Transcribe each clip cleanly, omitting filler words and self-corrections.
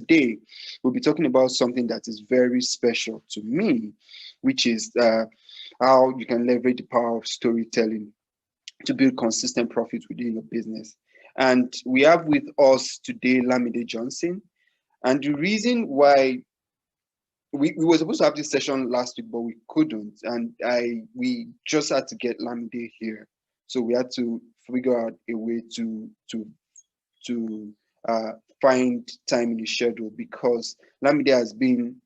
today we'll be talking about something that is very special to me, which is how you can leverage the power of storytelling to build consistent profits within your business. And we have with us today Lamide Johnson. And the reason why we were supposed to have this session last week, but we couldn't. And we just had to get Lamide here. So we had to figure out a way to find time in the schedule, because Lamide has been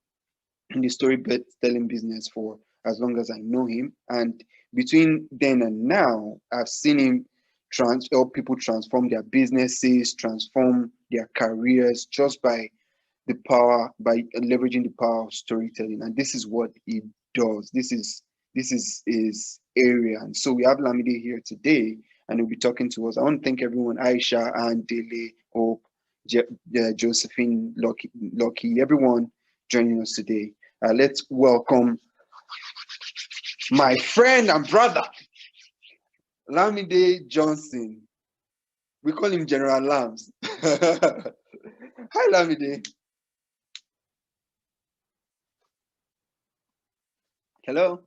in the storytelling business for as long as I know him. And between then and now, I've seen him help people transform their businesses, transform their careers just by leveraging the power of storytelling. And this is what he does. This is his area. And so we have Lamide here today, and he'll be talking to us. I want to thank everyone, Aisha, and Dele, Hope, Josephine, Lucky, everyone joining us today. Let's welcome my friend and brother, Lamide Johnson. We call him General Lams. Hi, Lamide. Hello.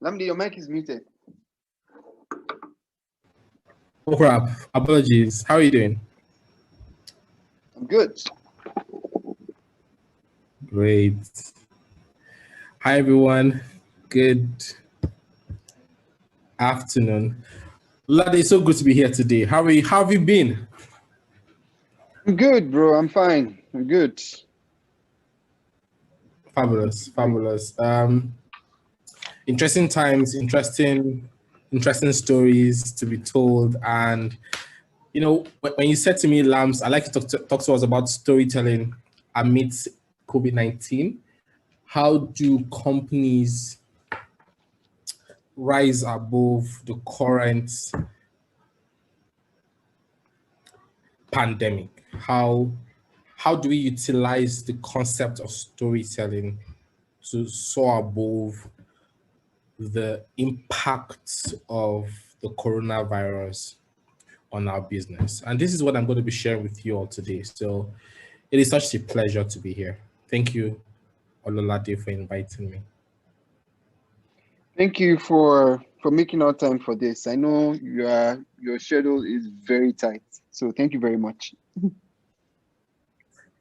Lamide, your mic is muted. Oh crap, apologies. How are you doing? I'm good. Great. Hi everyone, good afternoon. Ololade, it's so good to be here today. How have you been? I'm good, bro. I'm fine. I'm good. Fabulous. Interesting times, interesting stories to be told. And you know, when you said to me, Lams, I'd like to talk to us about storytelling amidst COVID-19. How do companies rise above the current pandemic? How do we utilize the concept of storytelling to soar above the impact of the coronavirus on our business? And this is what I'm going to be sharing with you all today. So it is such a pleasure to be here. Thank you, Ololade, for inviting me. Thank you for making our time for this. I know your schedule is very tight, so thank you very much.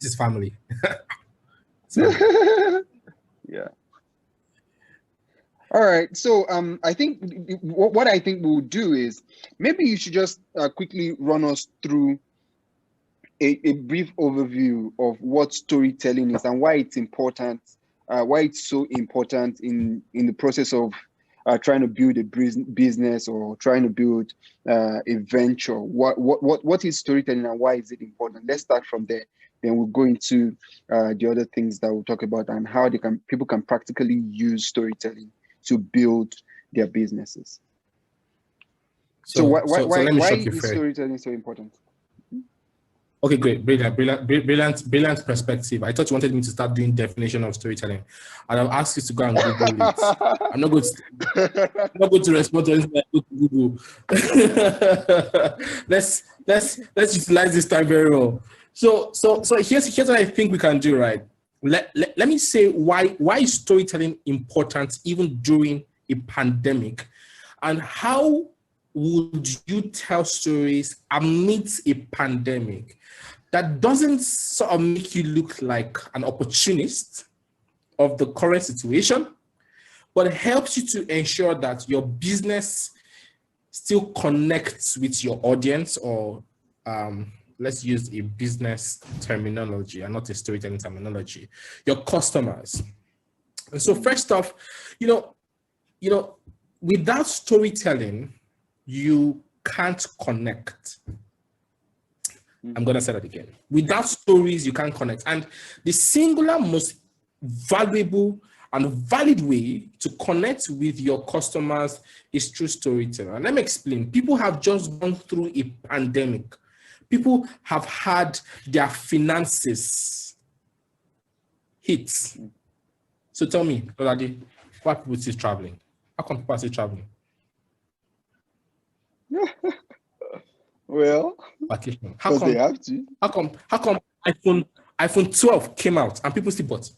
This is family. Yeah. All right. So I think what I think we'll do is maybe you should just quickly run us through a brief overview of what storytelling is and why it's important, why it's so important in the process of trying to build a business or trying to build a venture. What is storytelling and why is it important? Let's start from there. Then we'll go into the other things that we'll talk about and how people can practically use storytelling to build their businesses. So why is storytelling so important? Okay, great, brilliant perspective. I thought you wanted me to start doing definition of storytelling, and I'll ask you to go and Google it. I'm not going to respond to anything I go to Google. let's utilize this time very well. So here's what I think we can do, right? Let me say why is storytelling important even during a pandemic, and how would you tell stories amidst a pandemic that doesn't sort of make you look like an opportunist of the current situation, but helps you to ensure that your business still connects with your audience, or let's use a business terminology and not a storytelling terminology, your customers. And so first off, you know, without storytelling, you can't connect. I'm going to say that again. Without stories, you can't connect. And the singular most valuable and valid way to connect with your customers is through storytelling. And let me explain. People have just gone through a pandemic. People have had their finances hit. So tell me, Ololade, why people still traveling? How come people are still traveling? Well, Vacation. How because they come? have to. How come iPhone 12 came out and people still bought?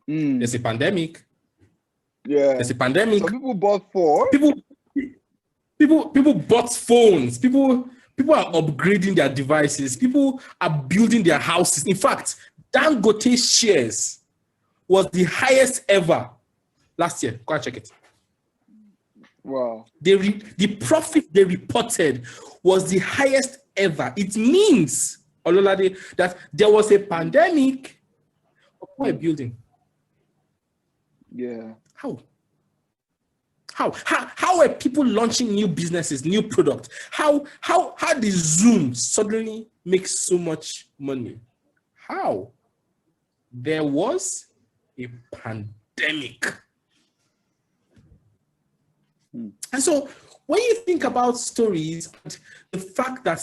There's a pandemic. Yeah. There's a pandemic. Some people bought 4. People bought phones. People are upgrading their devices. People are building their houses. In fact, Dangote shares was the highest ever last year. Go and check it. Wow. The profit they reported was the highest ever. It means, Ololade, that there was a pandemic for a building. Yeah. How are people launching new businesses, new products? How did Zoom suddenly make so much money? How? There was a pandemic. And so when you think about stories, the fact that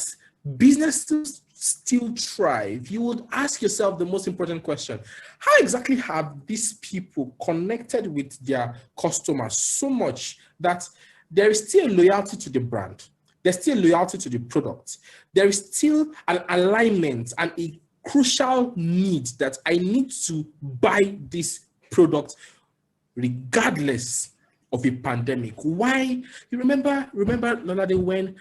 businesses still thrive, you would ask yourself the most important question: how exactly have these people connected with their customers so much that there is still loyalty to the brand, there's still loyalty to the product, there is still an alignment and a crucial need that I need to buy this product regardless of a pandemic? Why? You remember, Ololade, when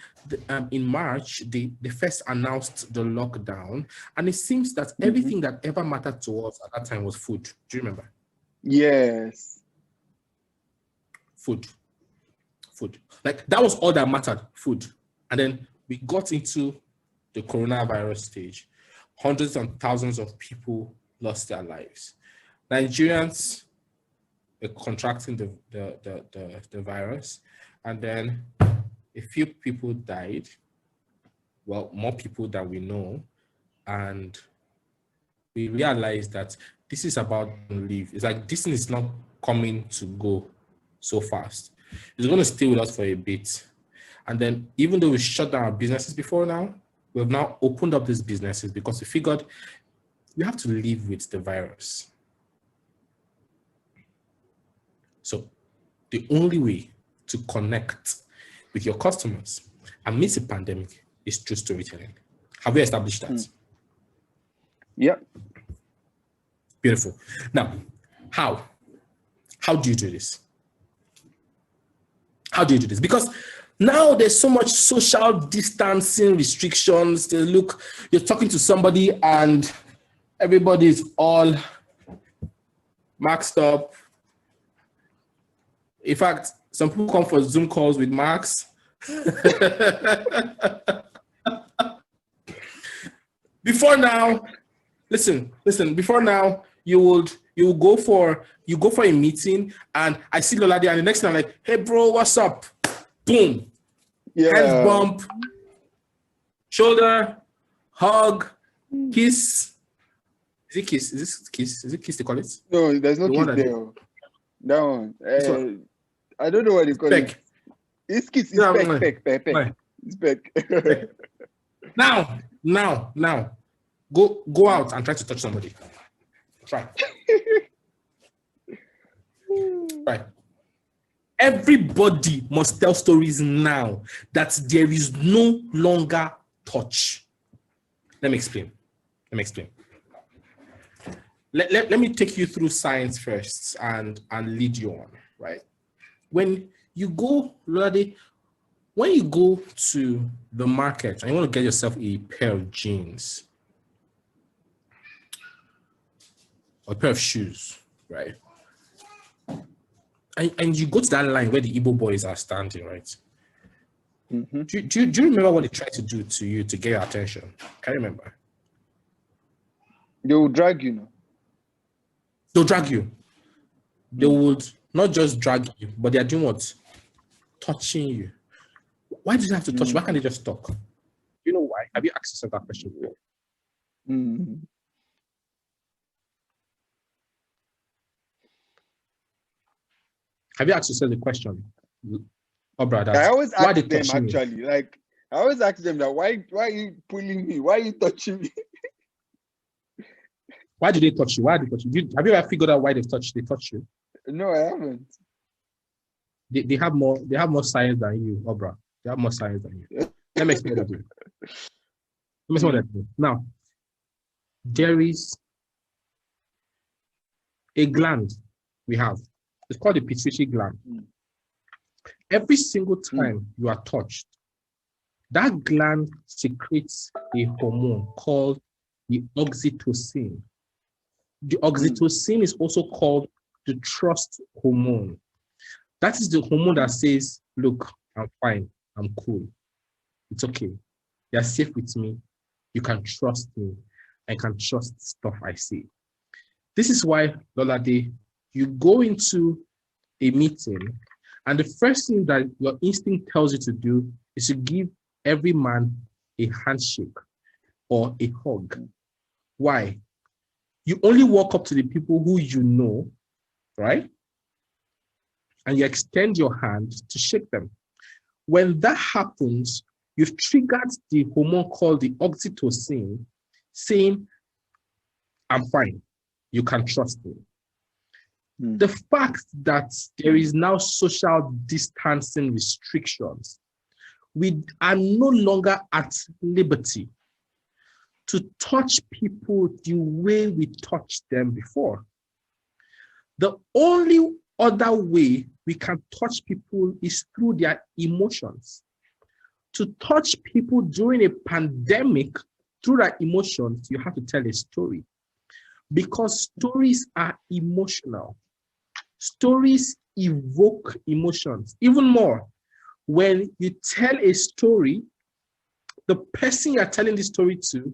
in March they first announced the lockdown, and it seems that everything that ever mattered to us at that time was food. Do you remember? Yes. Food. Like that was all that mattered, food. And then we got into the coronavirus stage. Hundreds and thousands of people lost their lives. Nigerians contracting the virus, and then a few people died. Well, more people than we know, and we realized that this is about to leave. It's like this thing is not coming to go so fast. It's going to stay with us for a bit, and then even though we shut down our businesses before now, we've now opened up these businesses because we figured we have to live with the virus. So the only way to connect with your customers amidst a pandemic is through storytelling. Have we established that? Yep. Beautiful. Now, how? How do you do this? How do you do this? Because now there's so much social distancing restrictions. Look, you're talking to somebody and everybody's all maxed up. In fact, some people come for Zoom calls with Max. Before now, listen. Before now, you will go for a meeting, and I see Ololade, and the next thing I'm like, "Hey, bro, what's up?" Boom, hands bump, shoulder, hug, kiss. Is it kiss? Is this kiss? Is it kiss they call it? No, there's no kiss there. That one. I don't know what they call it. It's kiss. It's peck. It's peck. Now. Go out and try to touch somebody. Try. Right. Everybody must tell stories now that there is no longer touch. Let me explain. Let me take you through science first and lead you on, right? When you go to the market and you want to get yourself a pair of jeans or a pair of shoes, right? And you go to that line where the Igbo boys are standing, right? Mm-hmm. Do you remember what they tried to do to you to get your attention? Can you remember? They will drag you, no? They'll drag you. They would not just drag you, but they are doing what? Touching you. Why do you have to touch? Why can't they just talk? You know why? Have you asked yourself that question before? Have you asked yourself the question? Oh, brother. I always ask them actually. Me? Like I always ask them that why are you pulling me? Why are you touching me? Why did they touch you? Why did they touch you? Have you ever figured out why they touch you? No, I haven't. They have more science than you, Obra. They have more science than you. Let me explain what I do. Let me explain what I do. Now, there is a gland we have. It's called the pituitary gland. Every single time you are touched, that gland secretes a hormone called the oxytocin. The oxytocin is also called the trust hormone. That is the hormone that says, look, I'm fine, I'm cool, it's okay, you're safe with me, you can trust me, I can trust stuff I say. This is why, Ololade, you go into a meeting and the first thing that your instinct tells you to do is to give every man a handshake or a hug. Why? You only walk up to the people who you know, right? And you extend your hand to shake them. When that happens, you've triggered the hormone called the oxytocin, saying, I'm fine, you can trust me. The fact that there is now social distancing restrictions, we are no longer at liberty to touch people the way we touched them before. The only other way we can touch people is through their emotions. To touch people during a pandemic through their emotions, you have to tell a story, because stories are emotional. Stories evoke emotions. Even more, when you tell a story, the person you're telling the story to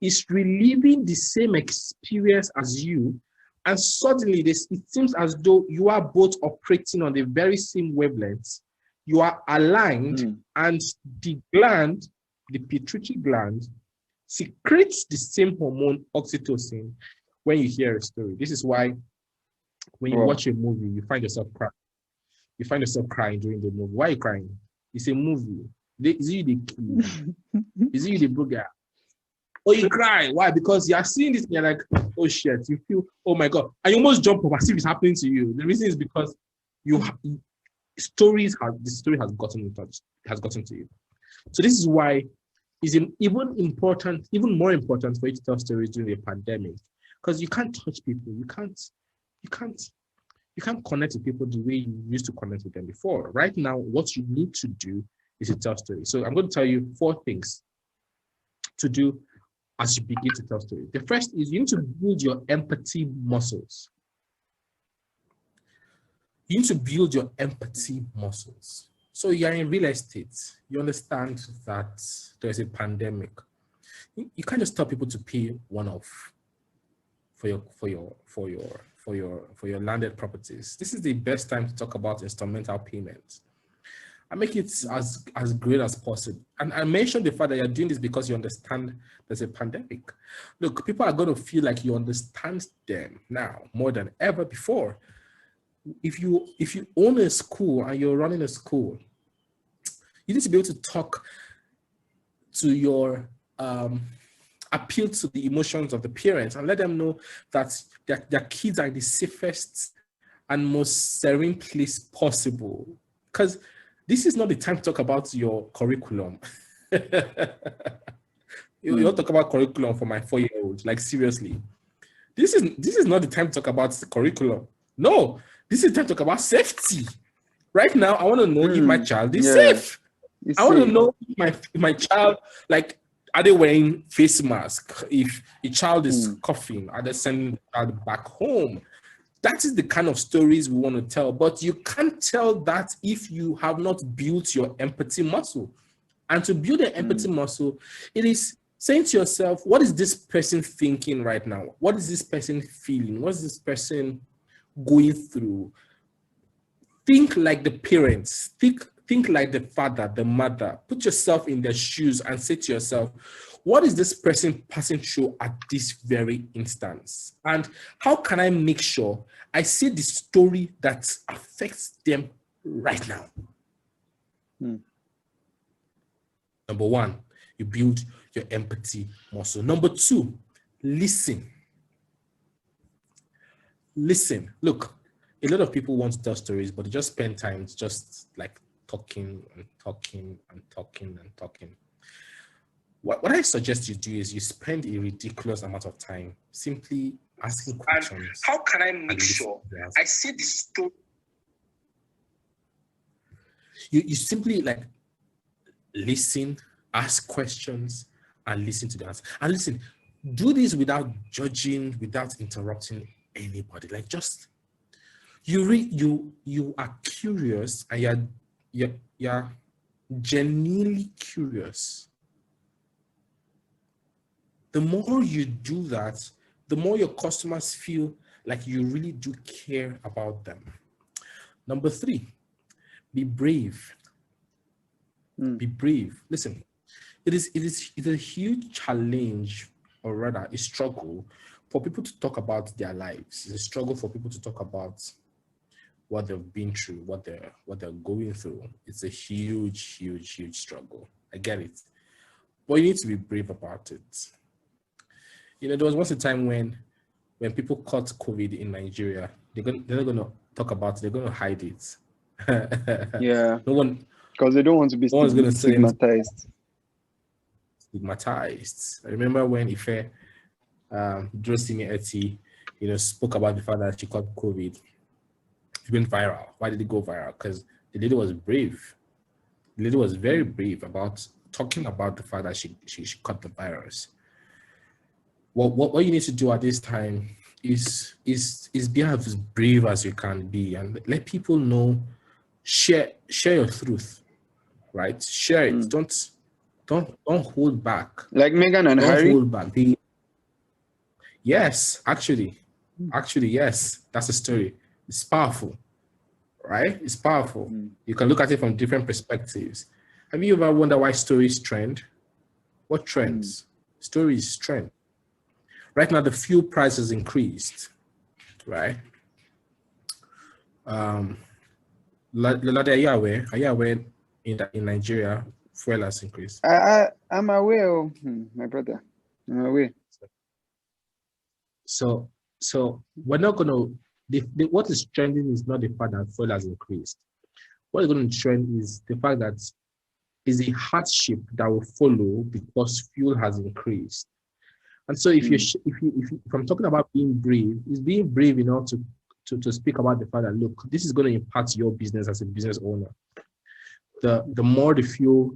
is reliving the same experience as you, and suddenly it seems as though you are both operating on the very same wavelengths. You are aligned, and the gland, the pituitary gland, secretes the same hormone, oxytocin, when you hear a story. This is why when you watch a movie, you find yourself crying. You find yourself crying during the movie. Why are you crying? It's a movie. Is it you the kid? Is it you the booger? Or you cry. Why? Because you are seeing this and you're like, oh shit. You feel, oh my God. And you almost jump up as if it's happening to you. The reason is because the story has gotten to you. So this is why it's even more important for you to tell stories during a pandemic, because you can't touch people. You can't connect with people the way you used to connect with them before. Right now, what you need to do is to tell stories. So I'm going to tell you 4 things to do as you begin to tell stories. The first is you need to build your empathy muscles. You need to build your empathy muscles. So you're in real estate. You understand that there's a pandemic. You can't just tell people to pay one-off for your landed properties. This is the best time to talk about instrumental payments and make it as great as possible. And I mentioned the fact that you're doing this because you understand there's a pandemic. Look, people are going to feel like you understand them now more than ever before. If you own a school and you're running a school, you need to be able to talk to your appeal to the emotions of the parents and let them know that their kids are in the safest and most serene place possible. Because this is not the time to talk about your curriculum. You don't talk about curriculum for my 4-year-old. Like, seriously. This is not the time to talk about the curriculum. No, this is the time to talk about safety. Right now, I want to know if my child is safe. I want to know if my child, like, are they wearing face mask? If a child is coughing, are they sending the child back home? That is the kind of stories we want to tell. But you can't tell that if you have not built your empathy muscle. And to build an empathy muscle, it is saying to yourself, what is this person thinking right now? What is this person feeling? What is this person going through? Think like the parents. Think like the father, the mother. Put yourself in their shoes and say to yourself, what is this person passing through at this very instance? And how can I make sure I see the story that affects them right now? Number 1, you build your empathy muscle. Number 2, listen. Listen. Look, a lot of people want to tell stories, but they just spend time just like talking and talking and talking and talking. What I suggest you do is you spend a ridiculous amount of time simply asking questions. And how can I make sure I see the story? You simply like listen, ask questions, and listen to the answer. And listen, do this without judging, without interrupting anybody. Like just you are curious and you're genuinely curious. The more you do that, the more your customers feel like you really do care about them. Number 3, be brave. Be brave. Listen, it is a huge challenge, or rather a struggle, for people to talk about their lives. It's a struggle for people to talk about what they've been through, what they're going through. It's a huge struggle. I get it. But you need to be brave about it. You know, there was once a time when people caught COVID in Nigeria, they're not going to talk about it. They're going to hide it. Yeah. No one, because they don't want to be stigmatized. I remember when Ife, Drosimi Eti, spoke about the fact that she caught COVID. It went viral. Why did it go viral? Because the lady was brave. The lady was very brave about talking about the fact that she caught the virus. What you need to do at this time is be as brave as you can be and let people know. Share your truth, right? Share it. Don't hold back. Like Meghan and Harry. Don't hold back. Yes, actually, yes. That's a story. It's powerful, right? It's powerful. You can look at it from different perspectives. Have you ever wondered why stories trend? What trends? Stories trend. Right now, the fuel price has increased, right? Ololade, are you aware in Nigeria, fuel has increased? I'm aware, my brother. I'm aware. So we're not going to, what is trending is not the fact that fuel has increased. What is going to trend is the fact that is a hardship that will follow because fuel has increased. And so if I'm talking about being brave, is being brave enough to speak about the fact that, look, this is going to impact your business as a business owner. The more the fuel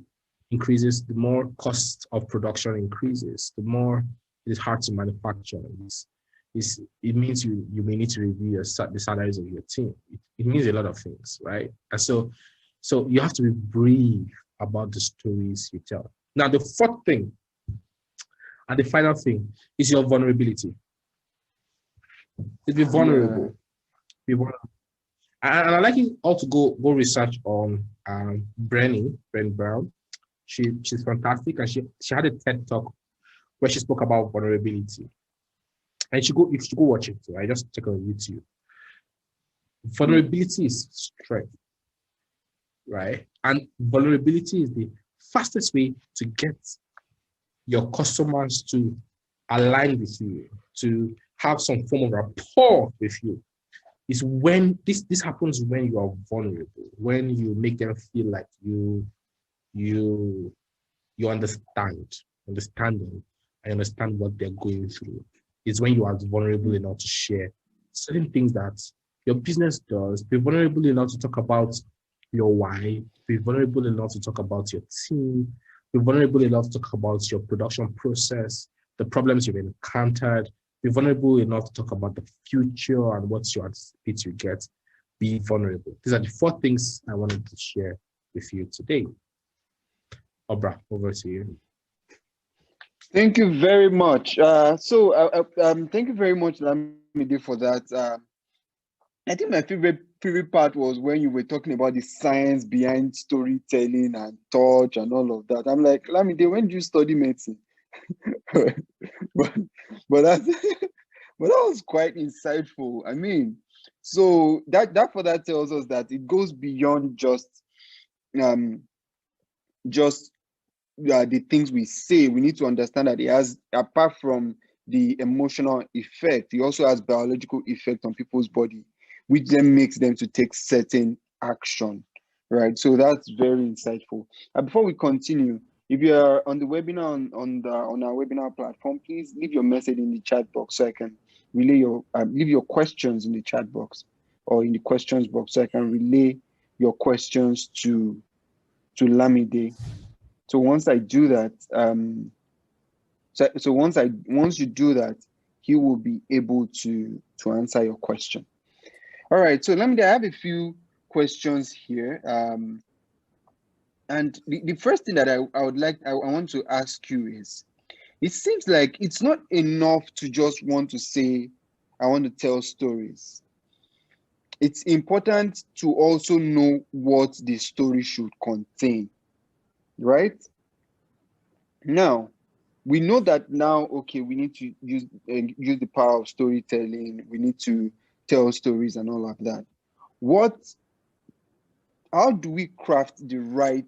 increases, the more cost of production increases, the more it is hard to manufacture. It means you may need to review the salaries of your team. It means a lot of things, right? And so you have to be brave about the stories you tell. Now, the fourth thing and the final thing is your vulnerability. Be vulnerable. Yeah. Be vulnerable. And I'd like you all to go research on Brené Brown. She's fantastic, and she had a TED talk where she spoke about vulnerability. And if you should go watch it, so I just check on YouTube. Vulnerability is strength, right? And vulnerability is the fastest way to get your customers to align with you, to have some form of rapport with you. Is when this happens when you are vulnerable, when you make them feel like you understand them and understand what they're going through. Is when you are vulnerable enough to share certain things that your business does. Be vulnerable enough to talk about your why. Be vulnerable enough to talk about your team. Be vulnerable enough to talk about your production process, the problems you've encountered. Be vulnerable enough to talk about the future and what you anticipate to get. Be vulnerable. These are the 4 things I wanted to share with you today. Obra, over to you. Thank you very much. Thank you very much, Lamide, for that. I think my favorite part was when you were talking about the science behind storytelling and touch and all of that. I'm like, Lamide, when did you study medicine? but that was quite insightful. I mean, so that further tells us that it goes beyond just the things we say. We need to understand that it has, apart from the emotional effect, it also has biological effect on people's body, which then makes them to take certain action, right? So that's very insightful. Before we continue, if you are on the webinar on our webinar platform, please leave your message in the chat box so I can relay your leave your questions in the chat box or in the questions box so I can relay your questions to Lamide. So once I do that, once you do that, he will be able to answer your question. All right. So Lamide, I have a few questions here. And the first thing that I want to ask you is, it seems like it's not enough to just want to say, I want to tell stories. It's important to also know what the story should contain, right? Now, we know that now, okay, we need to use the power of storytelling. We need to tell stories and all of that. How do we craft the right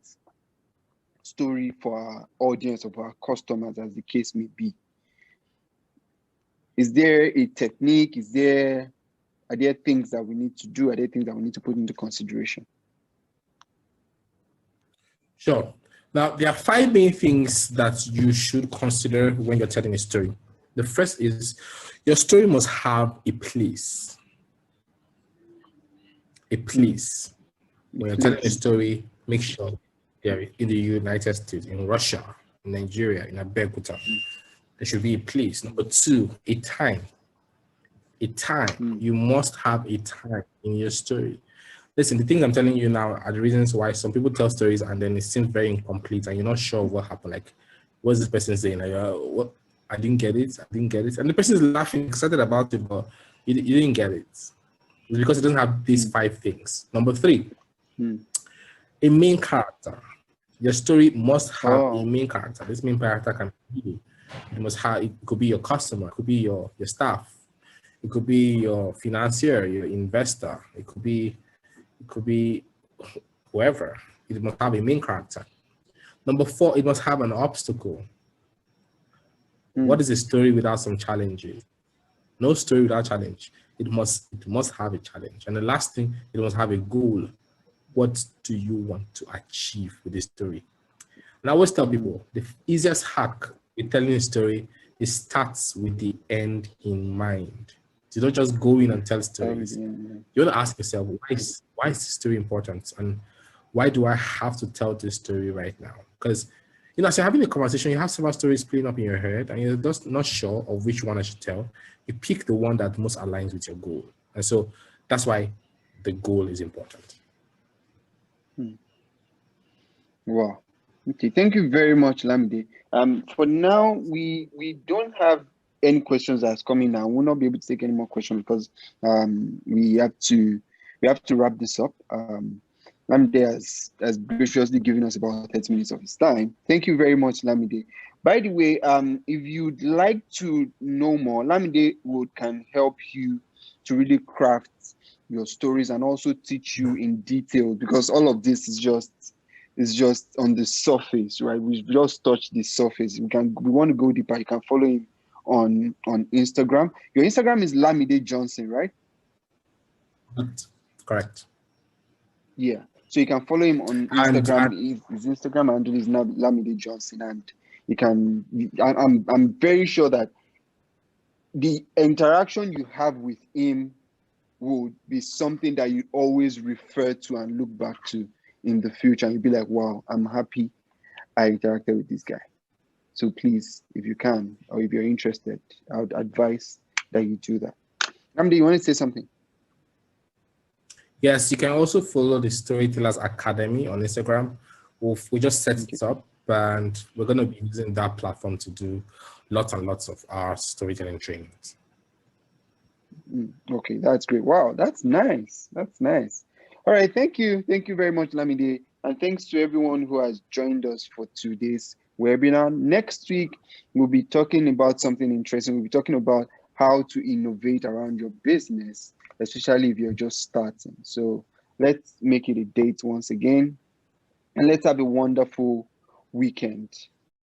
story for our audience, of our customers, as the case may be? Is there a technique? Are there things that we need to do? Are there things that we need to put into consideration? Sure. Now, there are 5 main things that you should consider when you're telling a story. The first is your story must have a place. A place. When you're telling a story, make sure they're in the United States, in Russia, in Nigeria, in Abeokuta. There should be a place. Number 2, a time. A time. You must have a time in your story. Listen, the things I'm telling you now are the reasons why some people tell stories and then it seems very incomplete and you're not sure what happened. Like, what's this person saying? Like, what? I didn't get it. And the person is laughing, excited about it, but you didn't get it. It's because it doesn't have these 5 things. Number 3, a main character. Your story must have a main character. This main character can be you. It could be your customer, it could be your staff, it could be your financier, your investor, it could be whoever. It must have a main character. Number 4, it must have an obstacle. What is a story without some challenges? No story without challenge. It must have a challenge. And the last thing, it must have a goal. What do you want to achieve with this story? And I always tell people, the easiest hack with telling a story is starts with the end in mind. You don't just go in and tell stories. You want to ask yourself, why is this story important? And why do I have to tell this story right now? Because, as you're having a conversation, you have several stories playing up in your head and you're just not sure of which one I should tell. You pick the one that most aligns with your goal. And so that's why the goal is important. Wow. Okay, thank you very much, Lamide. For now, we don't have any questions that's coming now. We'll not be able to take any more questions because we have to wrap this up. Lamide has graciously given us about 30 minutes of his time. Thank you very much, Lamide. By the way, if you'd like to know more, Lamide can help you to really craft your stories and also teach you in detail, because all of this is just on the surface, right? We've just touched the surface. We want to go deeper. You can follow him on Instagram. Your Instagram is Lamide Johnson, right? Correct. Yeah. So you can follow him on Instagram. His Instagram handle is now Lamide Johnson, and you can. I'm very sure that the interaction you have with him would be something that you always refer to and look back to in the future, and you'll be like, wow, I'm happy I interacted with this guy. So please, if you can, or if you're interested, I would advise that you do that. Lamide, you want to say something? Yes, you can also follow the Storytellers Academy on Instagram. We just set it up, and we're going to be using that platform to do lots and lots of our storytelling trainings. Okay, that's great. Wow, that's nice. That's nice. All right, thank you. Thank you very much, Lamide. And thanks to everyone who has joined us for today's webinar. Next week, we'll be talking about something interesting. We'll be talking about how to innovate around your business, especially if you're just starting. So let's make it a date once again. And let's have a wonderful weekend.